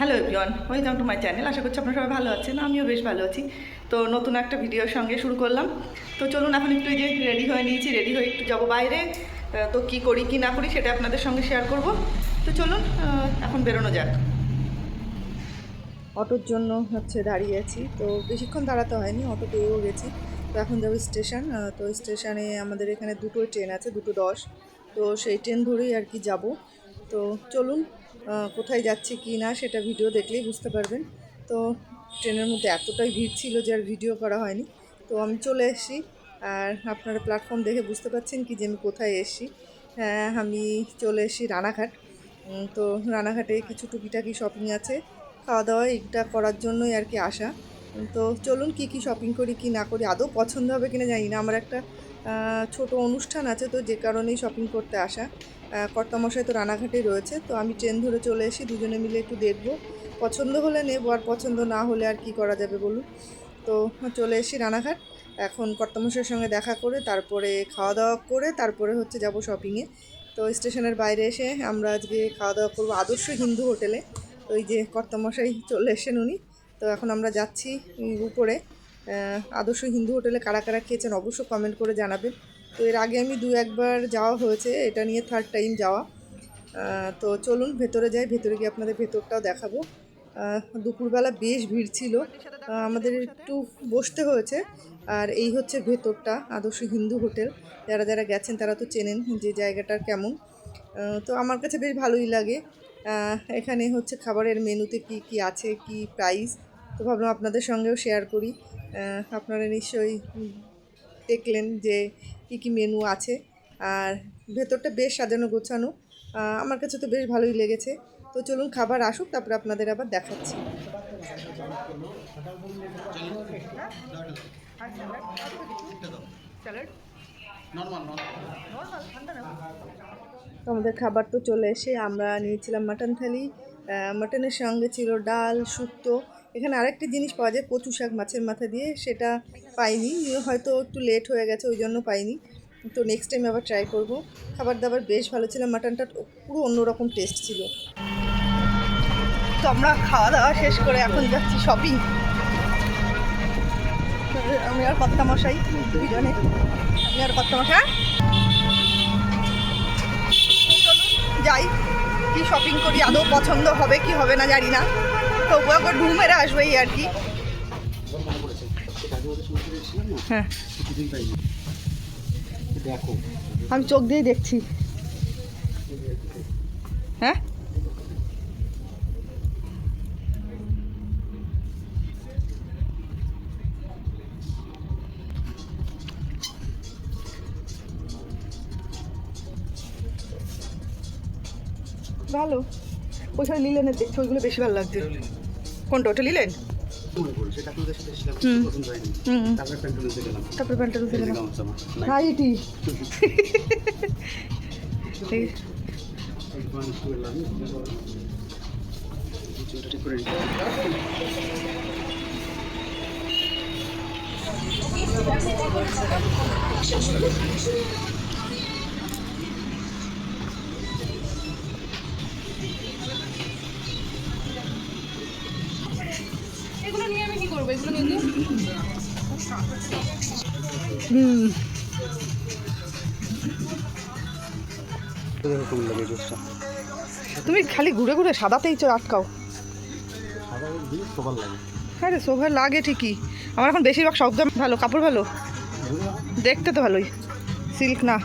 Hello everyone, welcome to my channel. আশা করছি আপনারা সবাই ভালো আছেন, আমিও বেশ ভালো আছি। তো নতুন একটা ভিডিওর সঙ্গে শুরু করলাম। তো চলুন এখন একটু যে রেডি হয়ে নিয়েছি, রেডি হয়ে একটু যাবো বাইরে। তো কি করি কি না করি সেটা আপনাদের সঙ্গে শেয়ার করব। তো চলুন এখন বেরোনো যাক। অটোর জন্য দাঁড়িয়ে আছি, তো বেশিক্ষণ দাঁড়াতে হয়নি, অটো পেয়েও গেছি। তো এখন যাবো স্টেশন। তো স্টেশনে আমাদের এখানে দুটো ট্রেন আছে, 2:10। তো সেই ট্রেন ধরেই আর কি যাব। তো চলুন কোথায় যাচ্ছি কি না সেটা ভিডিও দেখলেই বুঝতে পারবেন। তো ট্রেনের মধ্যে এতটাই ভিড় ছিল যে আর ভিডিও করা হয়নি। তো আমি চলে এসেছি, আর আপনারা প্ল্যাটফর্ম দেখে বুঝতে পারছেন কি যে আমি কোথায় এসেছি। হ্যাঁ, আমি চলে এসেছি রানাঘাট। তো রানাঘাটে কিছু টুকিটাকি শপিং আছে, খাওয়া দাওয়া এটা করার জন্যই আর কি আসা। তো চলুন কি কি শপিং করি কি না করি, আদৌ পছন্দ হবে কিনা জানি না। আমার একটা ছোট অনুষ্ঠান আছে, তো যে কারণেই শপিং করতে আসা। কর্তামশাই তো রানাঘাটেই রয়েছে, তো আমি ট্রেন ধরে চলে এসেছি। দুজনে মিলে একটু দেখবো, পছন্দ হলে নেবো, আর পছন্দ না হলে আর কি করা যাবে বলুন। তো চলে এসেছি রানাঘাট। এখন কর্তামশাইয়ের সঙ্গে দেখা করে তারপরে খাওয়া দাওয়া করে তারপরে যাব শপিংয়ে। তো স্টেশনের বাইরে এসে আমরা আজকে খাওয়া দাওয়া করবো আদর্শ হিন্দু হোটেলে। তো এই যে কর্তামশাই চলে এসেছেন উনি। তো এখন আমরা যাচ্ছি উপরে। আদর্শ হিন্দু হোটেলে কারা কারা খেয়েছেন অবশ্যই কমেন্ট করে জানাবেন। তো এর আগে আমি 2-1বার যাওয়া হয়েছে, এটা নিয়ে 3rd টাইম যাওয়া। তো চলুন ভেতরে যাই, ভেতরে গিয়ে আপনাদের ভেতরটাও দেখাবো। দুপুরবেলা বেশ ভিড় ছিল, আমাদের একটু বসতে হয়েছে। আর এই হচ্ছে ভেতরটা, আদর্শ হিন্দু হোটেল। যারা যারা গেছেন তারা তো চেনেন যে জায়গাটা কেমন। তো আমার কাছে বেশ ভালোই লাগে। এখানে খাবারের মেনুতে কি কি আছে, কি প্রাইস, তো ভাবলাম আপনাদের সঙ্গেও শেয়ার করি। আপনারা নিশ্চয়ই দেখলেন যে কি কি মেনু আছে। আর ভেতরটা বেশ সাজানো গোছানো, আমার কাছে তো বেশ ভালোই লেগেছে। তো চলুন খাবার আসুক, তারপরে আপনাদের আবার দেখাচ্ছি। তো আমাদের খাবার তো চলে এসে আমরা নিয়েছিলাম মাটন থালি। মাটনের সঙ্গে ছিল ডাল, শুক্তো। এখানে আরেকটি জিনিস পাওয়া যায়, কচু শাক মাছের মাথা দিয়ে, সেটা পাইনি, হয়তো একটু লেট হয়ে গেছে ওই জন্য পাইনি। তো নেক্সট টাইম আবার ট্রাই করব। খাবার দাবার বেশ ভালো ছিল, মাটনটা পুরো অন্যরকম টেস্ট ছিল। তো আমরা খাওয়া দাওয়া শেষ করে এখন যাচ্ছি শপিং। আমি আর কর্তামশাই দুজনে, আমি আর কর্তামশাই যাই, কি শপিং করি, আদৌ পছন্দ হবে কি হবে না জানি না, তবুও একবার ঢু মেরে আসবে এই আর কি। হ্যাঁ, আমি চোখ দিয়েই দেখছি। হ্যাঁ, ভালো। ওইসব লিলেনের দেখছি, ওইগুলো বেশি ভালো লাগছে। কোনটা, ওটা লিলেন? তারপরে প্যান্টটা উঠে গেলাম। হাইটি এগুলো নিয়ে আমি কি করবো, এগুলো নিয়ে তুমি খালি ঘুরে ঘুরে সাদাতেই আটকাও। হ্যাঁ রে, সোফার লাগে ঠিকই। আমার এখন বেশিরভাগ সব ভালো, কাপড় ভালো, দেখতে তো ভালোই, সিল্ক না।